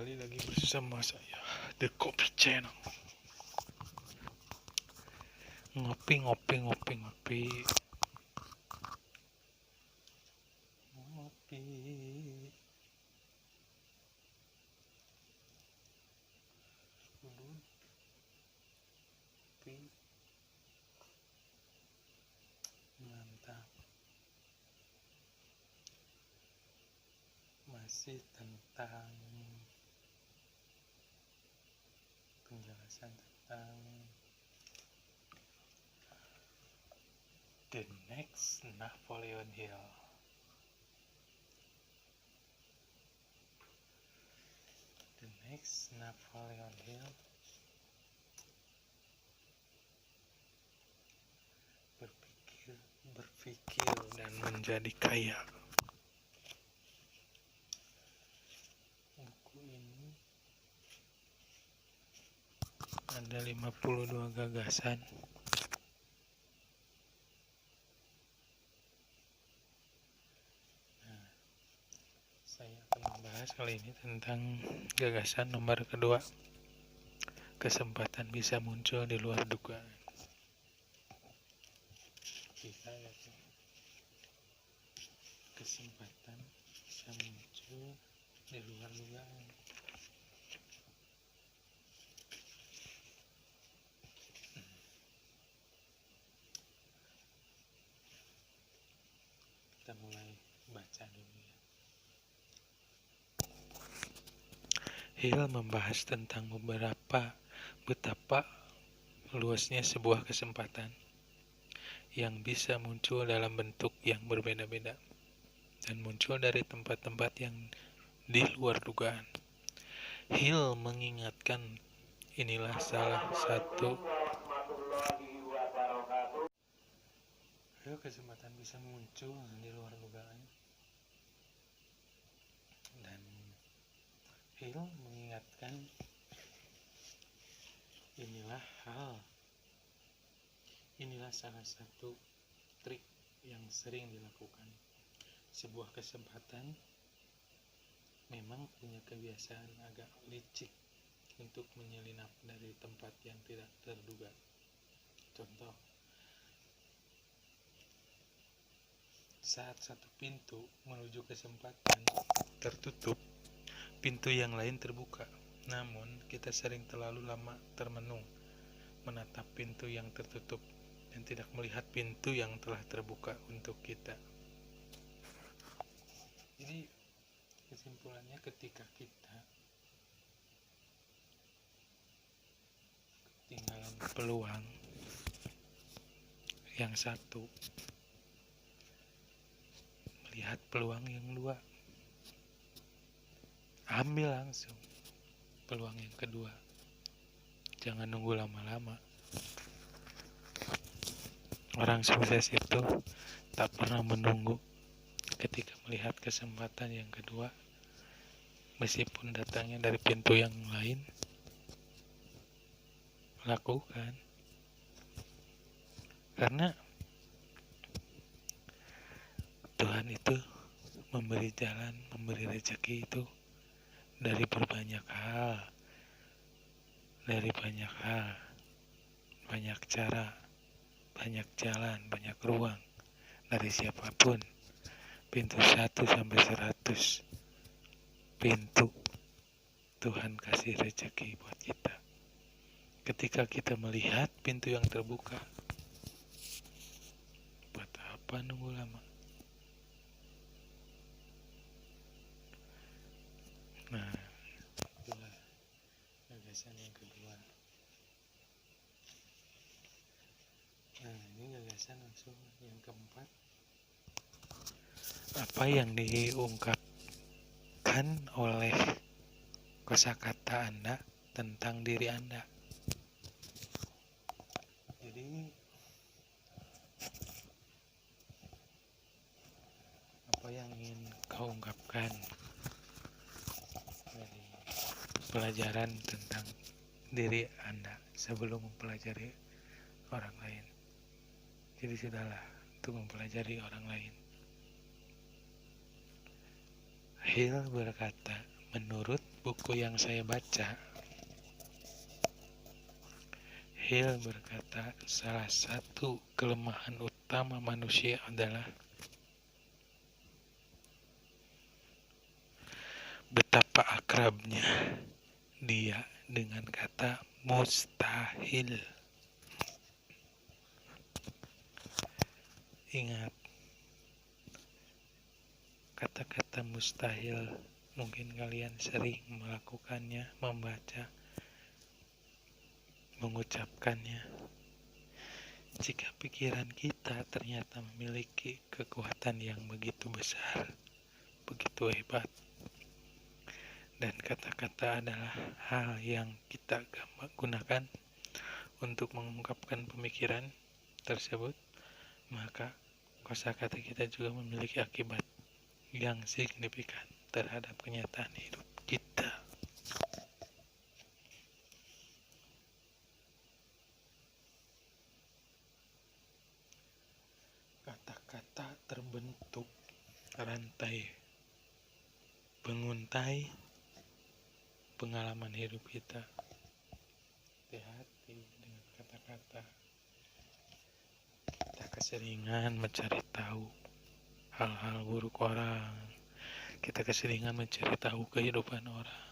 Kembali lagi bersama saya, The Kopi Channel. Ngopi. Mantap. Masih tentang penjelasan tentang The Next Napoleon Hill. The Next Napoleon Hill berpikir dan menjadi kaya. Buku ini ada 52 gagasan. Saya akan membahas kali ini tentang gagasan nomor kedua. Kesempatan bisa muncul di luar dugaan. Kita lihat kesempatan bisa muncul di luar dugaan. Kita mulai baca dulu ya. Hill membahas tentang betapa luasnya sebuah kesempatan yang bisa muncul dalam bentuk yang berbeda-beda dan muncul dari tempat-tempat yang di luar dugaan. Hill mengingatkan inilah salah satu kesempatan bisa muncul di luar dugaan, dan Hill mengingatkan inilah salah satu trik yang sering dilakukan. Sebuah kesempatan memang punya kebiasaan agak licik untuk menyelinap dari tempat yang tidak terduga. Contoh, saat satu pintu menuju kesempatan tertutup, pintu yang lain terbuka. Namun, kita sering terlalu lama termenung menatap pintu yang tertutup dan tidak melihat pintu yang telah terbuka untuk kita. Jadi, kesimpulannya ketika kita ketinggalan peluang yang satu, melihat peluang yang dua, ambil langsung peluang yang kedua. Jangan nunggu lama-lama. Orang sukses itu tak pernah menunggu. Ketika melihat kesempatan yang kedua, meskipun datangnya dari pintu yang lain, lakukan. Karena Tuhan itu memberi jalan, memberi rezeki itu dari banyak hal, banyak cara, banyak jalan, banyak ruang, dari siapapun. Pintu 1 sampai 100 pintu Tuhan kasih rezeki buat kita. Ketika kita melihat pintu yang terbuka, buat apa nunggu lama? Nah, itulah gagasan yang kedua. Nah, ini gagasan langsung yang keempat. Apa yang diungkapkan oleh kosakata Anda tentang diri Anda. Jadi, apa yang ingin kau ungkapkan dari pelajaran tentang diri Anda sebelum mempelajari orang lain. Jadi sudahlah untuk mempelajari orang lain. Hill berkata Menurut buku yang saya baca, Hill berkata salah satu kelemahan utama manusia adalah betapa akrabnya dia dengan kata mustahil. Ingat, kata-kata mustahil mungkin kalian sering melakukannya, membaca, mengucapkannya. Jika pikiran kita ternyata memiliki kekuatan yang begitu besar, begitu hebat, dan kata-kata adalah hal yang kita gunakan untuk mengungkapkan pemikiran tersebut, maka kosakata kita juga memiliki akibat yang signifikan terhadap kenyataan hidup kita. Kata-kata terbentuk rantai penguntai pengalaman hidup kita. Hati-hati dengan kata-kata. Kita keseringan mencari tahu hal-hal buruk orang. Kita keseringan mencari tahu kehidupan orang.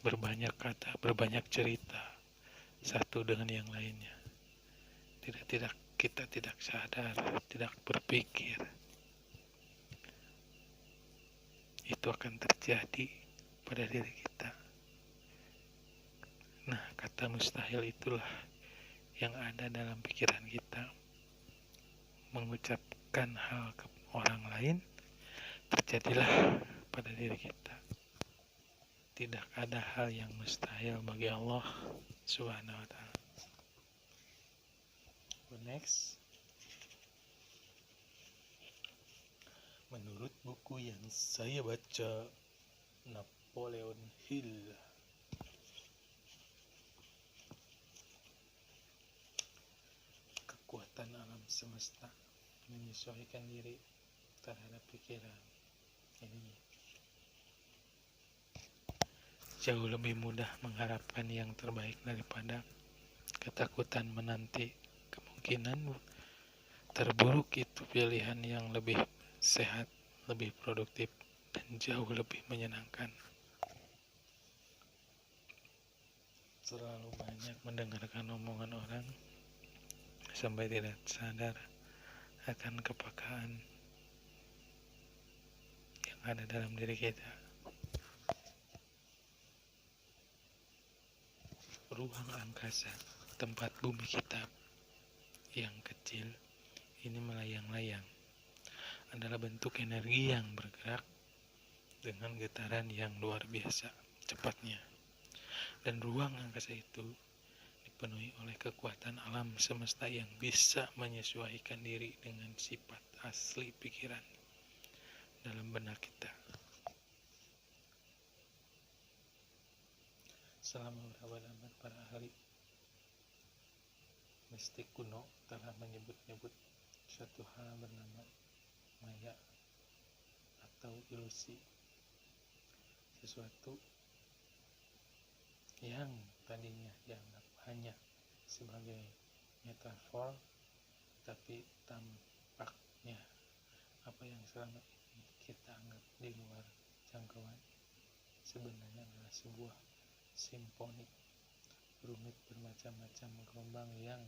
Berbanyak kata, berbanyak cerita, satu dengan yang lainnya. Kita tidak sadar, tidak berpikir. Itu akan terjadi pada diri kita. Nah, kata mustahil itulah yang ada dalam pikiran kita. Mengucapkan hal ke orang lain, terjadilah pada diri kita. Tidak ada hal yang mustahil bagi Allah Subhanahu wa ta'ala. Next. Menurut buku yang saya baca, Napoleon Hill, kekuatan alam semesta menyesuaikan diri terhadap pikiran ini jauh lebih mudah mengharapkan yang terbaik daripada ketakutan menanti kemungkinan terburuk. Itu pilihan yang lebih sehat, lebih produktif, dan jauh lebih menyenangkan. Terlalu banyak mendengarkan omongan orang sampai tidak sadar akan kepekaan yang ada dalam diri kita. Ruang angkasa, tempat bumi kita yang kecil ini melayang-layang, adalah bentuk energi yang bergerak dengan getaran yang luar biasa cepatnya. Dan ruang angkasa itu dipenuhi oleh kekuatan alam semesta yang bisa menyesuaikan diri dengan sifat asli pikiran dalam benak kita. Selama berabad-abad, para ahli mistik kuno telah menyebut-nyebut suatu hal bernama maya atau ilusi, sesuatu yang tadinya dianggap hanya sebagai metafor, tapi tampaknya apa yang selama ini kita anggap di luar jangkauan sebenarnya adalah sebuah simfoni rumit bermacam-macam gelombang yang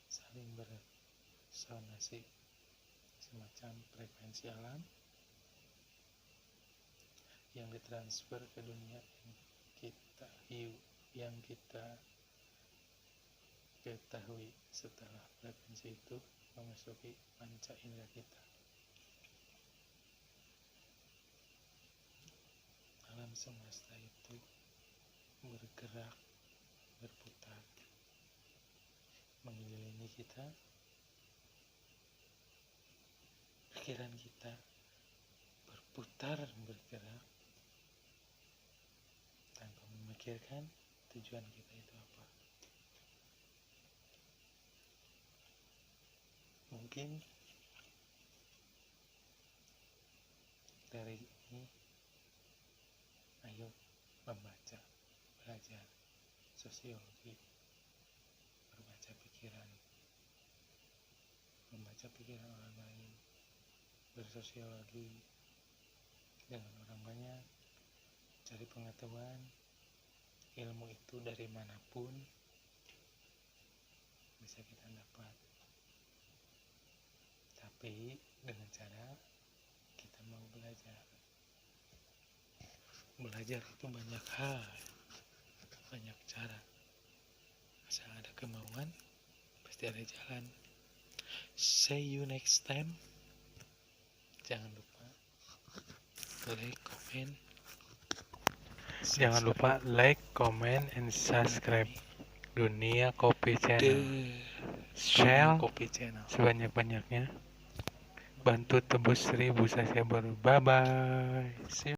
saling bersonasi, semacam frekuensi alam yang ditransfer ke dunia yang kita ketahui setelah frekuensi itu memasuki panca indera kita. Alam semesta itu bergerak, berputar, mengelilingi kita. Pikiran kita berputar, bergerak tanpa memikirkan tujuan kita itu apa. Mungkin dari ini membaca, belajar sosiologi, membaca pikiran orang lain, bersosiologi dengan orang banyak, cari pengetahuan. Ilmu itu dari manapun bisa kita dapat, tapi dengan cara kita mau belajar. Belajar itu banyak hal, banyak cara. Asal ada kemauan, pasti ada jalan. See you next time. Jangan lupa like, comment. Jangan lupa like, comment, and subscribe Dunia Kopi Channel. Share Kopi Channel sebanyak-banyaknya. Bantu tebus 1000 subscriber. Bye bye. See you.